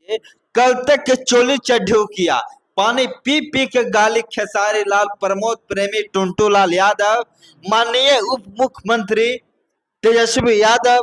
कल तक के चोली चड्ढू किया, पानी पी पी के गाली खेसारी लाल, प्रमोद प्रेमी, टुनटू लाल यादव, माननीय उप मुख्यमंत्री तेजस्वी यादव,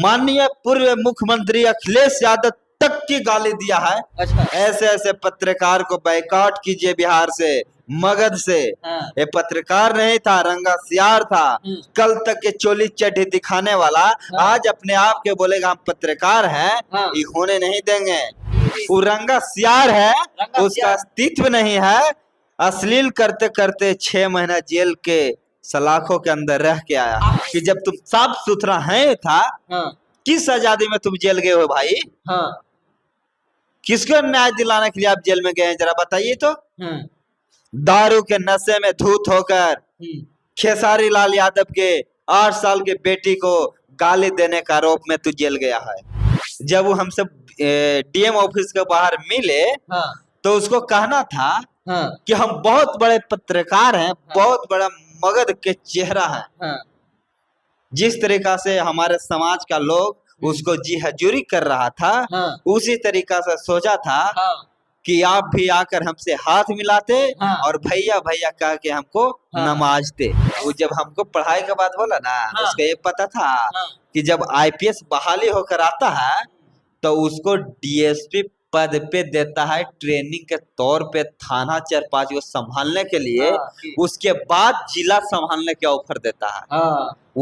माननीय पूर्व मुख्यमंत्री अखिलेश यादव तक की गाली दिया है। अच्छा। ऐसे ऐसे पत्रकार को बाइकआउट कीजिए बिहार से, मगध से। हाँ। ये पत्रकार नहीं था, रंगा सियार था। कल तक के चोली चड्ढी दिखाने वाला आज अपने आप के बोलेगा हम पत्रकार हैं, ये होने नहीं देंगे। वो रंगा सियार है, उसका अस्तित्व नहीं है। अश्लील करते करते 6 महीना जेल के सलाखों के अंदर रह के आया कि जब तुम साफ सुथरा है था, किस आजादी में तुम जेल गए हो भाई? किसको न्याय दिलाने के लिए आप जेल में गए हैं, जरा बताइए तो। दारू के नशे में धूत होकर खेसारी लाल यादव के 8 साल के बेटी को गाली देने का आरोप में तू जेल गया है। जब वो हमसे डीएम ऑफिस के बाहर मिले तो उसको कहना था कि हम बहुत बड़े पत्रकार हैं, बहुत बड़ा मगध के चेहरा है। जिस तरीका से हमारे समाज का लोग उसको जी हजूरी कर रहा था, उसी तरीका से सोचा था कि आप भी आकर हमसे हाथ मिलाते और भैया भैया कह के हमको नमाजते। वो जब हमको पढ़ाई के बाद बोला ना, उसको ये पता था कि जब आईपीएस बहाली होकर आता है तो उसको डीएसपी पद पे देता है ट्रेनिंग के तौर पे, थाना 4-5 को संभालने के लिए। उसके बाद जिला संभालने के ऑफर देता है।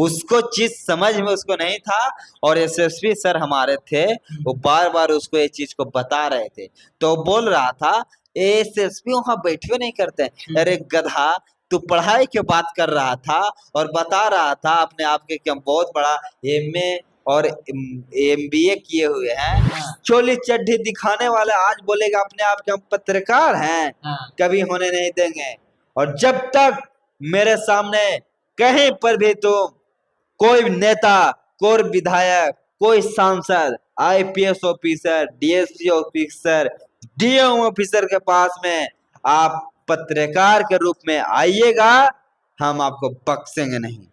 उसको चीज समझ में उसको नहीं था, और एसएसपी सर हमारे थे, वो बार बार उसको ये चीज को बता रहे थे। तो बोल रहा था एसएसपी वहां बैठे नहीं करते। अरे गधा, तू पढ़ाई की बात कर रहा था और बता रहा था अपने आप के कि हम बहुत बड़ा एमए और एमबीए किए हुए हैं। चोली चड्ढी दिखाने वाले आज बोलेगा अपने आप के हम पत्रकार हैं, कभी होने नहीं देंगे। और जब तक मेरे सामने कहीं पर भी तो कोई नेता, कोई विधायक, कोई सांसद, IPS officer, DSP officer, DM officer के पास में आप पत्रकार के रूप में आइएगा, हम आपको बख्शेंगे नहीं।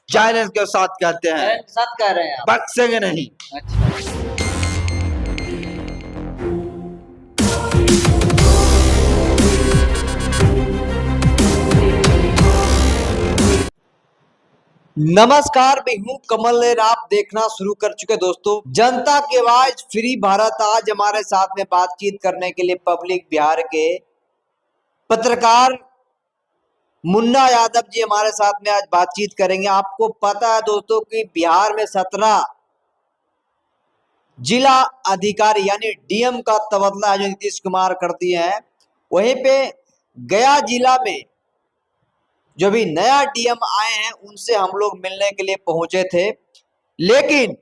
चैलेंज के साथ कहते हैं, साथ कह रहे हैं, बख्शेंगे नहीं। अच्छा। नमस्कार, मैं हूं कमल। आप देखना शुरू कर चुके दोस्तों जनता की आवाज फ्री भारत। आज हमारे साथ में बातचीत करने के लिए पब्लिक बिहार के पत्रकार मुन्ना यादव जी हमारे साथ में आज बातचीत करेंगे। आपको पता है दोस्तों कि बिहार में 17 जिला अधिकारी यानी डीएम का तबादला है जो नीतीश कुमार कर दिए हैं। वहीं पे गया जिला में जो भी नया डीएम आए हैं उनसे हम लोग मिलने के लिए पहुंचे थे, लेकिन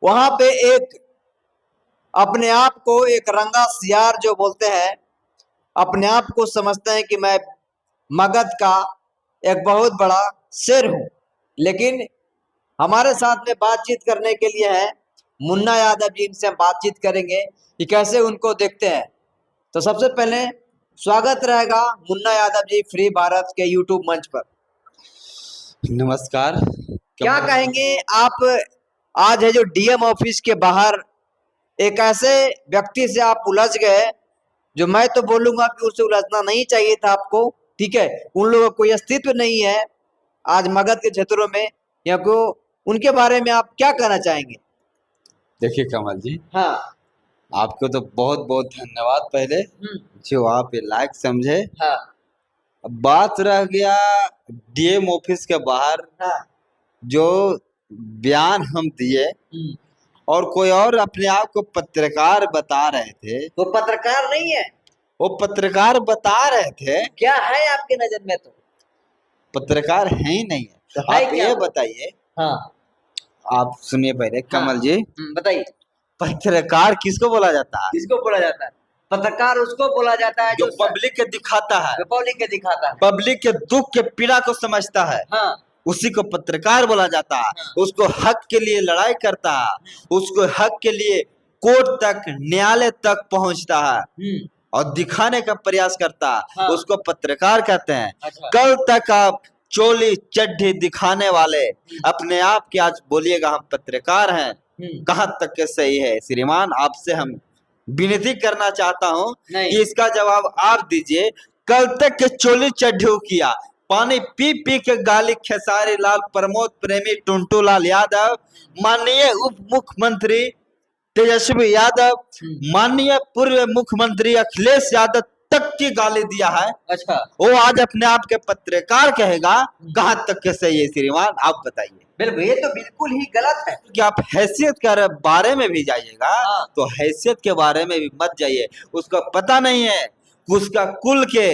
वहां पे एक अपने आप को एक रंगा सियार जो बोलते हैं, अपने आप को समझते हैं कि मैं मगध का एक बहुत बड़ा शेर हूं। लेकिन हमारे साथ में बातचीत करने के लिए है मुन्ना यादव जी, इनसे हम बातचीत करेंगे कि कैसे उनको देखते हैं। तो सबसे पहले स्वागत रहेगा मुन्ना यादव जी फ्री भारत के यूट्यूब मंच पर। नमस्कार। क्या कहेंगे आप, आज है जो डीएम ऑफिस के बाहर एक ऐसे व्यक्ति से आप उलझ गए जो मैं तो बोलूंगा कि उससे उलझना नहीं चाहिए था आपको, ठीक है। उन लोगों का कोई अस्तित्व नहीं है आज मगध के क्षेत्रों में, या को उनके बारे में आप क्या कहना चाहेंगे? देखिए कमल जी, हाँ, आपको तो बहुत बहुत धन्यवाद पहले जो आप ये लायक समझे। हाँ, अब बात रह गया डीएम ऑफिस के बाहर जो बयान हम दिए और कोई और अपने आप को पत्रकार बता रहे थे। वो पत्रकार नहीं है, वो पत्रकार बता रहे थे। क्या है आपके नजर में? तो पत्रकार है ही नहीं है। तो है आप क्या? ये बताइए, हाँ, आप सुनिए पहले कमल जी, बताइए पत्रकार किसको बोला जाता है? किसको बोला जाता है? पत्रकार उसको बोला जाता है जो पब्लिक के दिखाता है, पब्लिक के दिखाता है, पब्लिक के दुख के पीड़ा को समझता है, उसी को पत्रकार बोला जाता है। उसको हक के लिए लड़ाई करता है, उसको हक के लिए कोर्ट तक, न्यायालय तक पहुंचता है और दिखाने का प्रयास करता है, उसको पत्रकार कहते हैं। कल तक आप चोली चड्ढी दिखाने वाले अपने आप के आज बोलिएगा हम पत्रकार हैं, कहां तक के सही है? श्रीमान, आपसे हम विनती करना चाहता हूँ नहीं। कि इसका जवाब आप दीजिए। कल तक के चोली चड्ढू किया, पानी पी पी के गाली खेसारी लाल, प्रमोद प्रेमी, टुंटू लाल यादव, माननीय उप मुख्यमंत्री तेजस्वी यादव, माननीय पूर्व मुख्यमंत्री अखिलेश यादव तक की गाली दिया है। अच्छा, वो आज अपने आप के पत्रकार कहेगा, कहां तक के सही है श्रीमान, आप बताइए। बिल्कुल, ये तो बिल्कुल ही गलत है। कि आप हैसियत के बारे में भी जाइएगा, हाँ। तो हैसियत के बारे में भी मत जाइए। उसको पता नहीं है कि उसका कुल के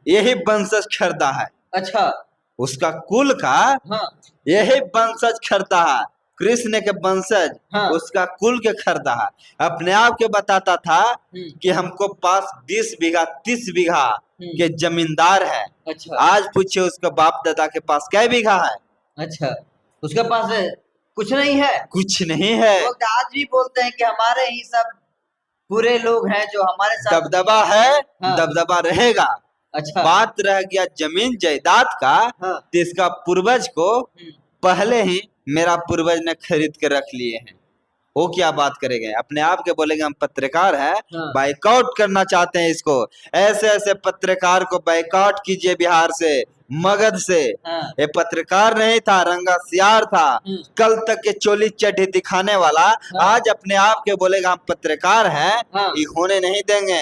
यही वंशज खरीदा है। अच्छा, उसका कुल का हाँ, यही वंशज खरीदा है, कृष्ण के वंशज। हाँ। उसका कुल के खरीदा है। अपने आप के बताता था कि हमको पास 20 बीघा 30 बीघा के जमींदार है। अच्छा, आज पूछिए उसका बाप दादा के पास कै बीघा है? अच्छा, उसके पास कुछ नहीं है। कुछ नहीं है। लोग आज भी बोलते हैं कि हमारे ही सब पूरे लोग हैं जो हमारे साथ। दबदबा है, हाँ। दबदबा रहेगा। अच्छा, बात रह गया जमीन जायदाद का, हाँ। तो इसका पूर्वज को पहले ही मेरा पूर्वज ने खरीद के रख लिए हैं। वो क्या बात करेंगे? अपने आप के बोलेंगे हम पत्रकार हैं, हाँ। बाइकआउट करना चाहते हैं इसको। ऐसे ऐसे पत्रकार को बाइकआउट कीजिए बिहार से, मगध से। हाँ। ये पत्रकार नहीं था, रंगा सियार था। कल तक के चोली चड्ढी दिखाने वाला आज अपने आप के बोलेगा हम पत्रकार हैं। हाँ। ये होने नहीं देंगे।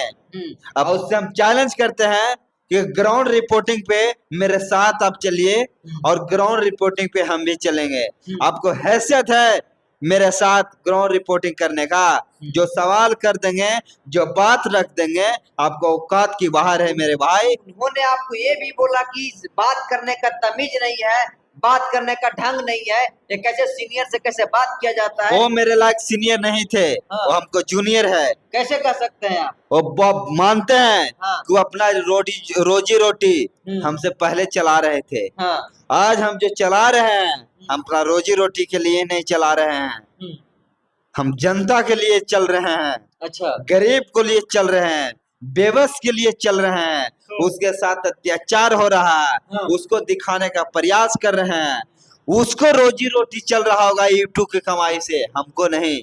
अब उससे हम चैलेंज करते हैं कि ग्राउंड रिपोर्टिंग पे मेरे साथ आप चलिए, और ग्राउंड रिपोर्टिंग पे हम भी चलेंगे। आपको हैसियत है मेरे साथ ग्राउंड रिपोर्टिंग करने का? जो सवाल कर देंगे, जो बात रख देंगे, आपको औकात की बाहर है मेरे भाई। उन्होंने आपको ये भी बोला कि बात करने का तमीज नहीं है, बात करने का ढंग नहीं है, ये कैसे सीनियर से कैसे बात किया जाता है। वो मेरे लायक सीनियर नहीं थे। हाँ। वो हमको जूनियर है। कैसे कर सकते हैं आप? वो मानते हैं हाँ। कि वो अपना रोजी रोटी हमसे पहले चला रहे थे। हाँ। आज हम जो चला रहे हैं, हम अपना रोजी रोटी के लिए नहीं चला रहे हैं, हम जनता के लिए चल रहे हैं। अच्छा, गरीब को लिए चल रहे हैं, बेबस के लिए चल रहे हैं। उसके साथ अत्याचार हो रहा है, उसको दिखाने का प्रयास कर रहे हैं। उसको रोजी रोटी चल रहा होगा यूट्यूब की कमाई से, हमको नहीं।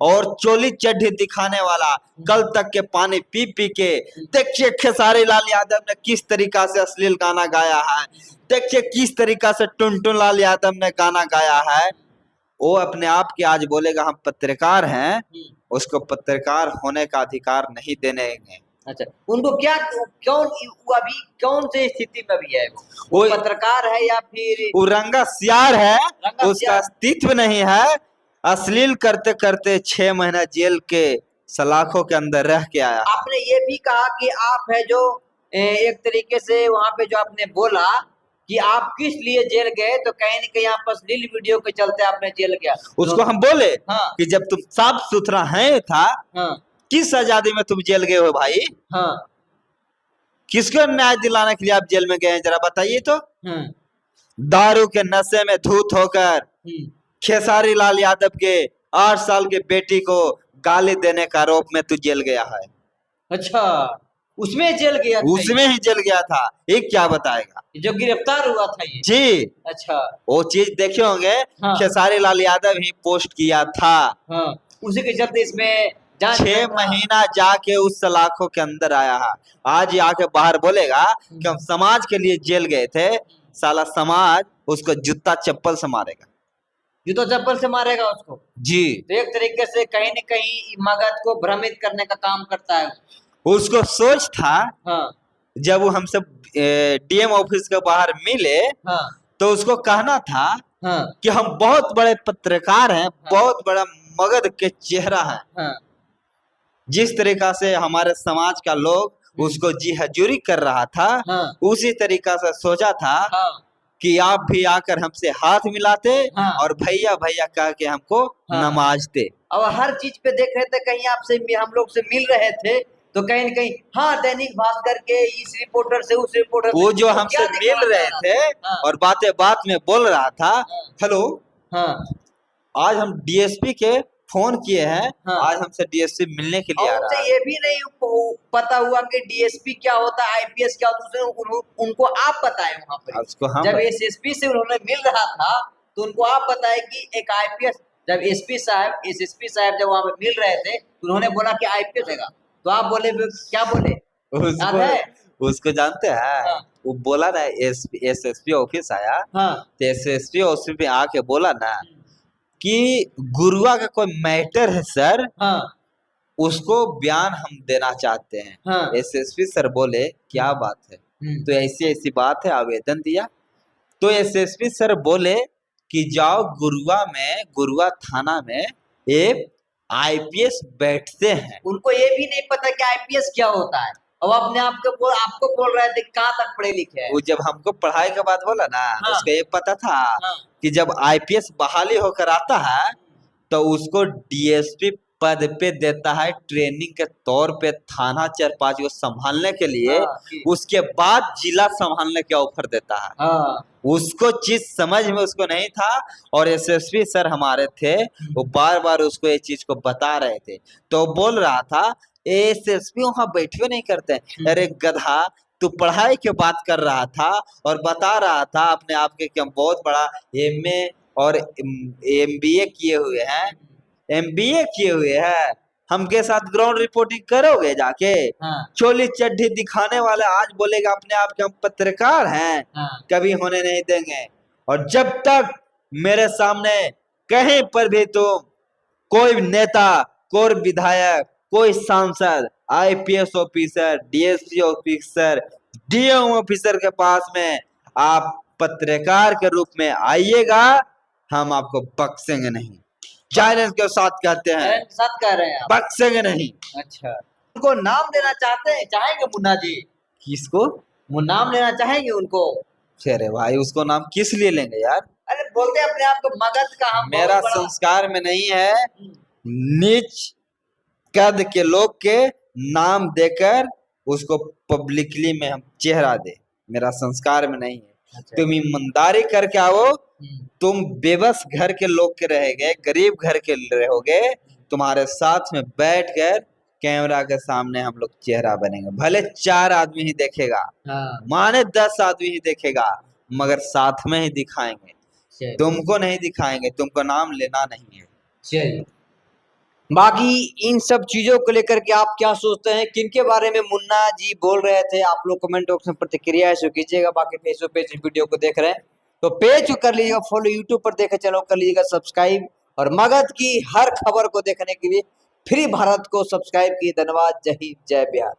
और चोली चड्ढी दिखाने वाला कल तक के पानी पी पी के, देखिए खेसारी लाल यादव ने किस तरीका से अश्लील गाना गाया है, देखिए किस तरीका से टुनटुन लाल यादव ने गाना गाया है। वो अपने आप के आज बोलेगा हम पत्रकार हैं, उसको पत्रकार होने का अधिकार नहीं देंगे। अच्छा, उनको क्या क्यों वो अभी कौन से स्थिति में भी है? वो पत्रकार है या फिर वो रंगा सियार है? रंगा उसका सियार। अस्तित्व नहीं है। अश्लील करते करते 6 महीना जेल के सलाखों के अंदर रह के आया। आपने ये भी कहा कि आप है जो एक तरीके से वहां पे जो आपने बोला कि आप किस लिए जेल गए, तो कहीं न कहीं आप अश्लील वीडियो के चलते आपने जेल गया। उसको हम बोले हाँ। कि जब तुम साफ सुथरा है था, हाँ। किस आजादी में तुम जेल गए हो भाई? हाँ। किसको न्याय दिलाने के लिए आप जेल में गए हैं, जरा बताइए तो। दारू के नशे में धूत होकर खेसारी लाल यादव के 8 साल के बेटी को गाली देने का आरोप में तू जेल गया है। अच्छा, उसमें जेल गया था? उसमें ही जेल गया था। ये क्या बताएगा? जो गिरफ्तार हुआ था ये? जी। अच्छा, वो चीज देखे होंगे। हाँ। खेसारी लाल यादव ही पोस्ट किया था। हाँ। उसी के चलते इसमें 6 महीना जाके उस सलाखों के अंदर आया है। आज ही आके बाहर बोलेगा कि हम समाज के लिए जेल गए थे। साला समाज उसको जूता चप्पल से मारेगा। जूता चप्पल से मारेगा उसको? जी। तो एक तरीके से कहीं न कहीं मगध को भ्रमित करने का काम करता है। उसको सोच था, हाँ। जब वो हमसे डीएम ऑफिस के बाहर मिले, हाँ। तो उसको कहना था हाँ। कि हम बहुत बड़े पत्रकार हैं, बहुत बड़ा मगध के चेहरा हैं। हाँ। जिस तरीका से हमारे समाज का लोग उसको जी हजूरी कर रहा था, हाँ। उसी तरीका से सोचा था हाँ। कि आप भी आकर हमसे हाथ मिलाते, हाँ। और भैया भैया कह के हमको नमाजते। अब हर चीज पे देख रहे थे, कहीं आपसे हम लोग से मिल रहे थे तो कहीं न कहीं हाँ दैनिक भास्कर के इस रिपोर्टर से उस रिपोर्टर से वो जो हमसे मिल रहे थे और बातें बात में बोल रहा था, हेलो आज हम डीएसपी के फोन किए हैं, आज हमसे डीएसपी मिलने के लिए आ रहा है। ये भी नहीं पता हुआ कि डीएसपी क्या होता है, आईपीएस क्या होता है, उनको आप बताए वहां पर। जब एसएसपी से उन्होंने मिल रहा था तो उनको आप बताए कि एक आईपीएस जब एसपी साहब एसएसपी साहब जब वहां पे मिल रहे थे तो उन्होंने बोला कि आईपीएस होगा, तो आप बोले क्या बोले, याद है? उसको जानते हैं? हाँ। वो बोला ना, एसएसपी ऑफिस आया, हाँ तो एसएसपी ऑफिस में आके बोला ना कि गुरुआ का कोई मैटर है सर, हाँ उसको बयान हम देना चाहते हैं। हाँ एसएसपी सर बोले क्या बात है, तो ऐसी ऐसी बात है, आवेदन दिया। तो एसएसपी सर बोले कि जाओ गुरुआ थाना में एक आईपीएस बैठते हैं। उनको ये भी नहीं पता कि आईपीएस क्या होता है, अब अपने आपको बोल रहे थे कहाँ तक पढ़े लिखे हैं। वो जब हमको पढ़ाई के बाद बोला ना, हाँ। उसको ये पता था हाँ। कि जब आईपीएस बहाली होकर आता है तो उसको डीएसपी पद पे देता है ट्रेनिंग के तौर पे, थाना 4-5 को संभालने के लिए। हाँ। उसके बाद जिला संभालने के ऑफर देता है। हाँ। उसको चीज समझ में उसको नहीं था, और एसएसपी सर हमारे थे, वो बार बार उसको ये चीज को बता रहे थे। तो बोल रहा था एसएसपी वहां बैठे नहीं करते। अरे गधा, तू पढ़ाई की बात कर रहा था और बता रहा था अपने आप के कि हम बहुत बड़ा एमए और एमबीए किए हुए हैं, एमबीए किए हुए हैं, हमके साथ ग्राउंड रिपोर्टिंग करोगे जाके? हाँ। चोली चड्ढी दिखाने वाले आज बोलेगा अपने आप के हम पत्रकार हैं। हाँ। कभी होने नहीं देंगे। और जब तक मेरे सामने कहीं पर भी तुम कोई नेता, कोई विधायक, कोई सांसद, IPS officer, DSP officer, DM officer के पास में आप पत्रकार के रूप में आइएगा, हम आपको बख्शेंगे नहीं। चैलेंज के साथ कहते हैं, साथ कह रहे हैं आप। बख्शेंगे नहीं। अच्छा, उनको नाम लेना चाहेंगे मुन्ना जी? किसको? वो नाम लेना चाहेंगे उनको? अरे भाई, उसको नाम किस लिए लेंगे यार? अरे बोलते हैं अपने आप को मगध का हम मेरा संस्कार में नहीं है नीच कद के लोग के नाम देकर उसको पब्लिकली में हम चेहरा दे, मेरा संस्कार में नहीं है। अच्छा। तुम ईमानदारी करके आओ, तुम बेबस घर के लोग के रहेंगे, गरीब घर के रहोगे, तुम्हारे साथ में बैठकर कैमरा के सामने हम लोग चेहरा बनेंगे। भले 4 आदमी ही देखेगा, हाँ। माने 10 आदमी ही देखेगा, मगर साथ में ही दिखाएंगे, चलिए। तुमको नहीं दिखाएंगे, तुमको नाम लेना नहीं है। चलिए, बाकी इन सब चीजों को लेकर के आप क्या सोचते हैं, किनके बारे में मुन्ना जी बोल रहे थे, आप लोग कमेंट बॉक्स में प्रतिक्रिया ऐसे कीजिएगा। बाकी फेसबुक पेज वीडियो को देख रहे हैं तो पेज को कर लीजिएगा फॉलो, यूट्यूब पर देखे चैनल कर लीजिएगा सब्सक्राइब, और मगध की हर खबर को देखने के लिए फ्री भारत को सब्सक्राइब कीजिए। धन्यवाद। जय हिंद, जय बिहार।